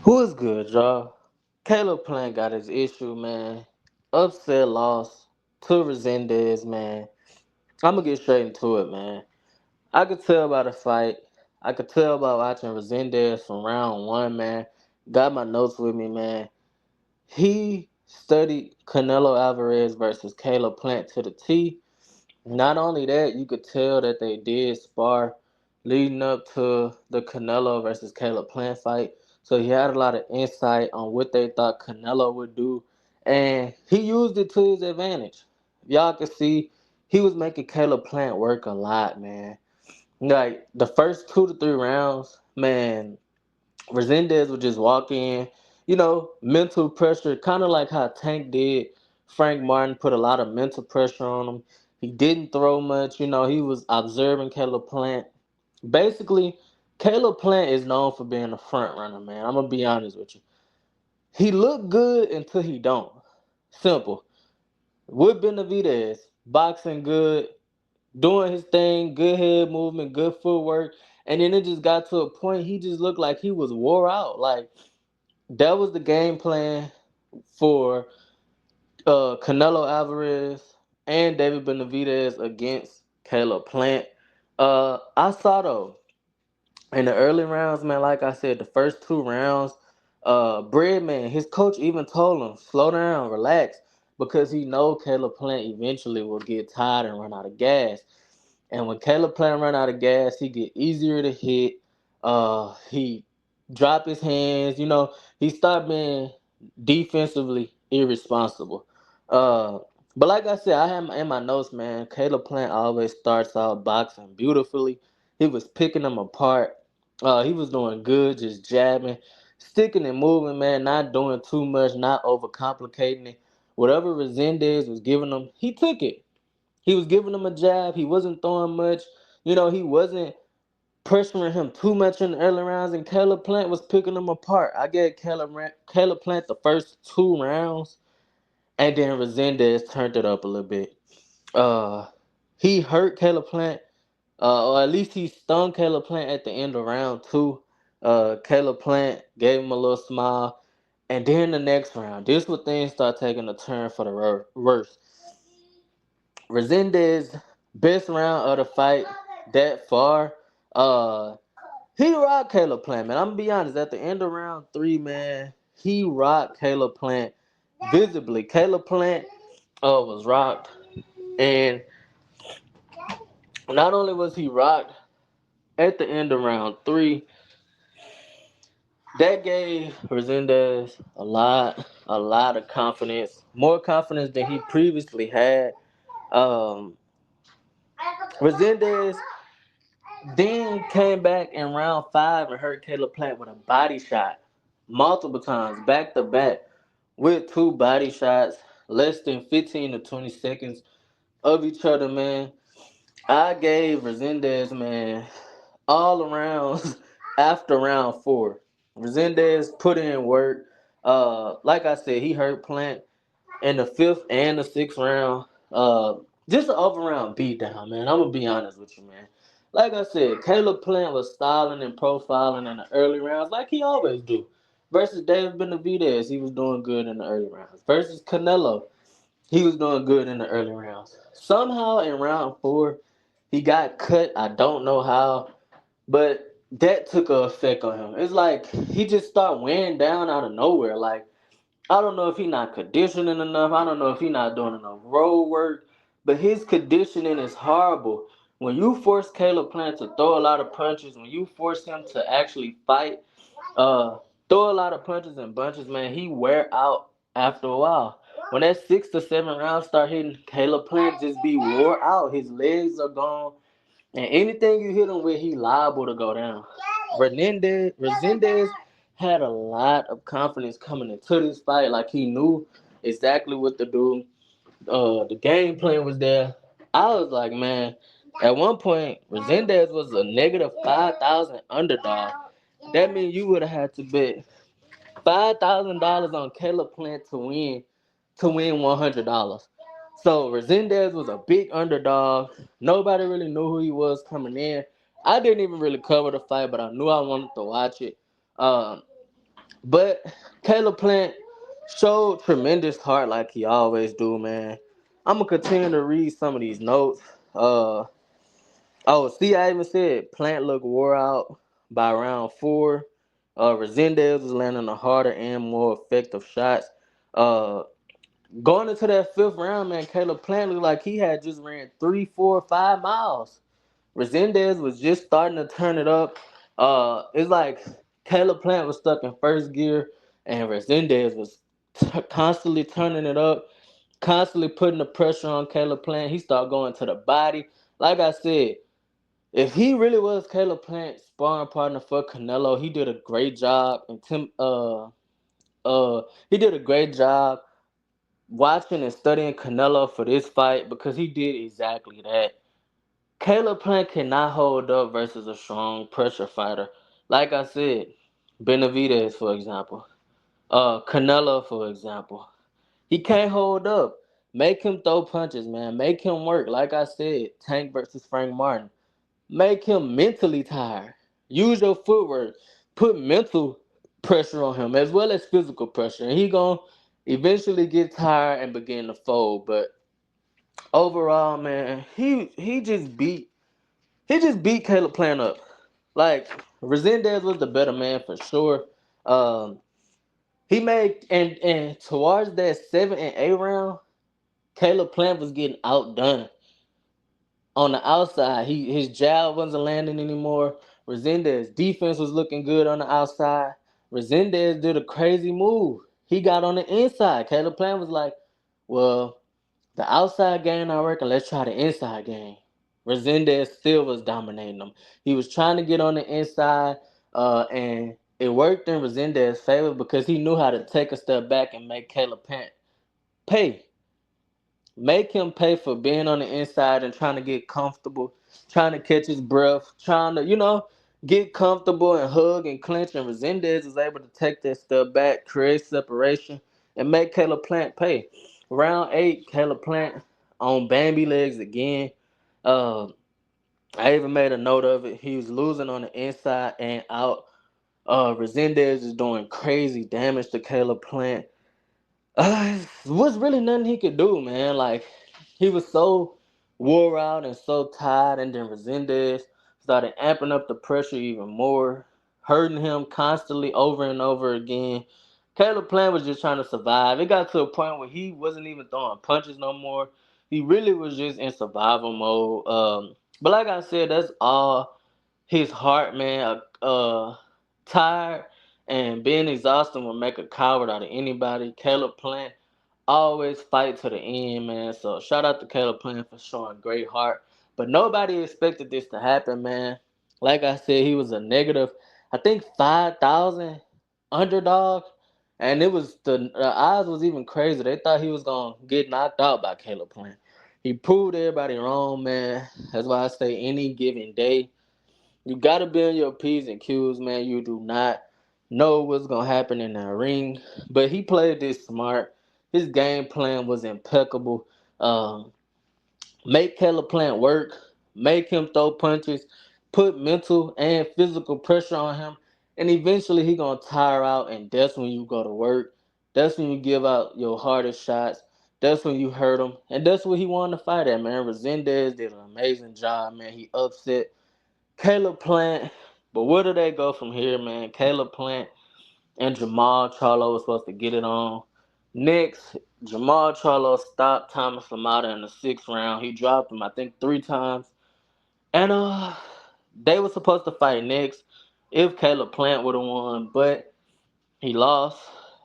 Who is good, y'all? Caleb Plant got his issue, man. Upset loss to Resendez, man. I'm gonna get straight into it, man. I could tell by the fight. I could tell by watching Resendez from round one, man. Got my notes with me, man. He studied Canelo Alvarez versus Caleb Plant to the T. Not only that, you could tell that they did spar leading up to the Canelo versus Caleb Plant fight. So he had a lot of insight on what they thought Canelo would do. And he used it to his advantage. Y'all can see he was making Caleb Plant work a lot, man. Like the first 2 to 3 rounds, man, Resendez would just walk in, mental pressure, kind of like how Tank did. Frank Martin put a lot of mental pressure on him. He didn't throw much, he was observing Caleb Plant. Basically, Caleb Plant is known for being a front runner, man. I'm gonna be honest with you. He looked good until he don't. Simple. With Benavidez, boxing good, doing his thing, good head movement, good footwork, and then it just got to a point he just looked like he was wore out. Like that was the game plan for Canelo Alvarez and David Benavidez against Caleb Plant. I saw though in the early rounds, man. Like I said, the first 2 rounds, Breadman, his coach even told him slow down, relax, because he know Caleb Plant eventually will get tired and run out of gas. And when Caleb Plant run out of gas, he get easier to hit. He drop his hands. He start being defensively irresponsible. Uh, but like I said, I have in my notes, man. Caleb Plant always starts out boxing beautifully. He was picking them apart. He was doing good, just jabbing, sticking and moving, man. Not doing too much, not overcomplicating it. Whatever Resendez was giving him, he took it. He was giving him a jab. He wasn't throwing much. He wasn't pressuring him too much in the early rounds, and Caleb Plant was picking him apart. I gave Caleb Plant the first 2 rounds, and then Resendez turned it up a little bit. Uh, he hurt Caleb Plant, or at least he stung Caleb Plant at the end of round two. Caleb Plant gave him a little smile, and then the next round, this was things start taking a turn for the worse. Resendez best round of the fight that far. Uh, he rocked Caleb Plant, man. I'm gonna be honest. At the end of round three, man, he rocked Caleb Plant visibly. Caleb Plant was rocked, and not only was he rocked at the end of round three, that gave Resendez a lot of confidence, more confidence than he previously had. Um, Resendez then came back in round five and hurt Caleb Plant with a body shot multiple times, back to back, with 2 body shots, less than 15 to 20 seconds of each other, man. I gave Resendez, man, all around after round four. Resendez put in work. Like I said, he hurt Plant in the fifth and the sixth round. Just an over round beatdown, man. I'm gonna be honest with you, man. Like I said, Caleb Plant was styling and profiling in the early rounds, like he always do. Versus David Benavidez, he was doing good in the early rounds. Versus Canelo, he was doing good in the early rounds. Somehow in round four, he got cut. I don't know how, but that took a effect on him. It's like he just started wearing down out of nowhere. Like I don't know if he not conditioning enough. I don't know if he not doing enough road work. But his conditioning is horrible. When you force Caleb Plant to throw a lot of punches, when you force him to actually fight, uh, throw a lot of punches and bunches, man, he wear out after a while. When that 6 to 7 rounds start hitting, Caleb Plant just be wore out. His legs are gone. And anything you hit him with, he liable to go down. Resendez had a lot of confidence coming into this fight. Like he knew exactly what to do. The game plan was there. I was like, man, at one point, Resendez was a negative 5,000 underdog. That means you would have had to bet $5,000 on Caleb Plant to win $100. So Resendez was a big underdog. Nobody really knew who he was coming in. I didn't even really cover the fight, but I knew I wanted to watch it. Um, But Caleb Plant showed tremendous heart like he always do, man. I'm gonna continue to read some of these notes. Uh see, I even said Plant looked wore out by round four. Resendez was landing the harder and more effective shots. Uh Going into that fifth round, man, Caleb Plant looked like he had just ran 3, 4, 5 miles. Resendez was just starting to turn it up. It's like Caleb Plant was stuck in first gear, and Resendez was constantly turning it up, constantly putting the pressure on Caleb Plant. He started going to the body. Like I said, if he really was Caleb Plant's sparring partner for Canelo, he did a great job. And he did a great job watching and studying Canelo for this fight because he did exactly that. Caleb Plant cannot hold up versus a strong pressure fighter. Like I said, Benavidez, for example. Canelo, for example. He can't hold up. Make him throw punches, man. Make him work. Like I said, Tank versus Frank Martin. Make him mentally tired. Use your footwork. Put mental pressure on him as well as physical pressure. And he gonna eventually get tired and begin to fold. But overall, man, he just beat Caleb Plant up. Like Resendez was the better man for sure. Um, he made and towards that 7 and 8 round, Caleb Plant was getting outdone on the outside. His jab wasn't landing anymore. Resendez defense was looking good on the outside. Resendez did a crazy move. He got on the inside. Caleb Plant was like, "Well, the outside game not working. Let's try the inside game." Resendez still was dominating him. He was trying to get on the inside, and it worked in Resendez's favor because he knew how to take a step back and make Caleb Plant pay. Make him pay for being on the inside and trying to get comfortable, trying to catch his breath, trying to, get comfortable and hug and clinch. And Resendez is able to take that step back, create separation, and make Caleb Plant pay. Round 8, Caleb Plant on Bambi legs again. Uh, I even made a note of it. He was losing on the inside and out. Resendez is doing crazy damage to Caleb Plant. Was really nothing he could do, man. Like he was so wore out and so tired, and then Resendez started amping up the pressure even more, hurting him constantly over and over again. Caleb Plant was just trying to survive. It got to a point where he wasn't even throwing punches no more. He really was just in survival mode. But like I said, that's all his heart, man. Tired and being exhausted will make a coward out of anybody. Caleb Plant always fight to the end, man. So shout out to Caleb Plant for showing great heart. But nobody expected this to happen, man. Like I said, he was a negative, I think 5,000 underdog. And the odds was even crazy. They thought he was gonna get knocked out by Caleb Plant. He proved everybody wrong, man. That's why I say any given day, you gotta be on your P's and Q's, man. You do not know what's gonna happen in that ring. But he played this smart. His game plan was impeccable. Um, Make Caleb Plant work, make him throw punches, put mental and physical pressure on him, and eventually he gonna tire out, and that's when you go to work. That's when you give out your hardest shots. That's when you hurt him, and that's what he wanted to fight at, man. Resendez did an amazing job, man. He upset Caleb Plant. But where do they go from here, man? Caleb Plant and Jamal Charlo was supposed to get it on. Next, Jamal Charlo stopped Thomas Lamada in the 6th round. He dropped him, I think, 3 times. And they were supposed to fight next if Caleb Plant would have won, but he lost.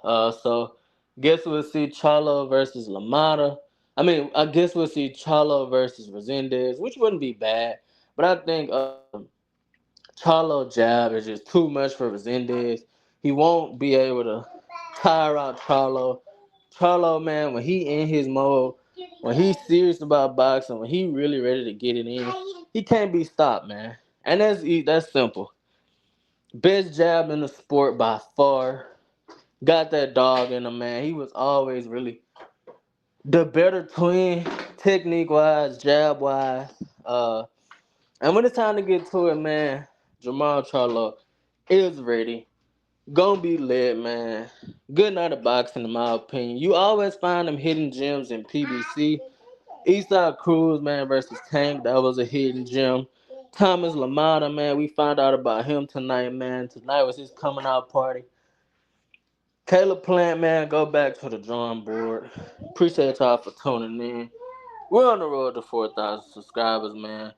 So guess we'll see Charlo versus Lamada. I guess we'll see Charlo versus Resendez, which wouldn't be bad. But I think Charlo jab is just too much for Resendez. He won't be able to tire out Charlo. Charlo, man, when he in his mode, when he's serious about boxing, when he really ready to get it in, he can't be stopped, man. And that's simple. Best jab in the sport by far. Got that dog in him, man. He was always really the better twin, technique wise, jab wise. Uh, and when it's time to get to it, man, Jamal Charlo is ready. Gonna be lit, man. Good night of boxing, in my opinion. You always find them hidden gems in PBC. Eastside Cruz, man, versus Tank. That was a hidden gem. Thomas Lamada, man, we found out about him tonight, man. Tonight was his coming out party. Caleb Plant, man, go back to the drawing board. Appreciate y'all for tuning in. We're on the road to 4,000 subscribers, man.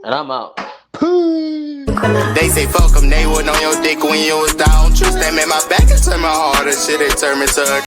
And I'm out. Peace. They say fuck them, they wasn't on your dick when you was down. Trust them in my back and turn my heart and shit, they turn me to a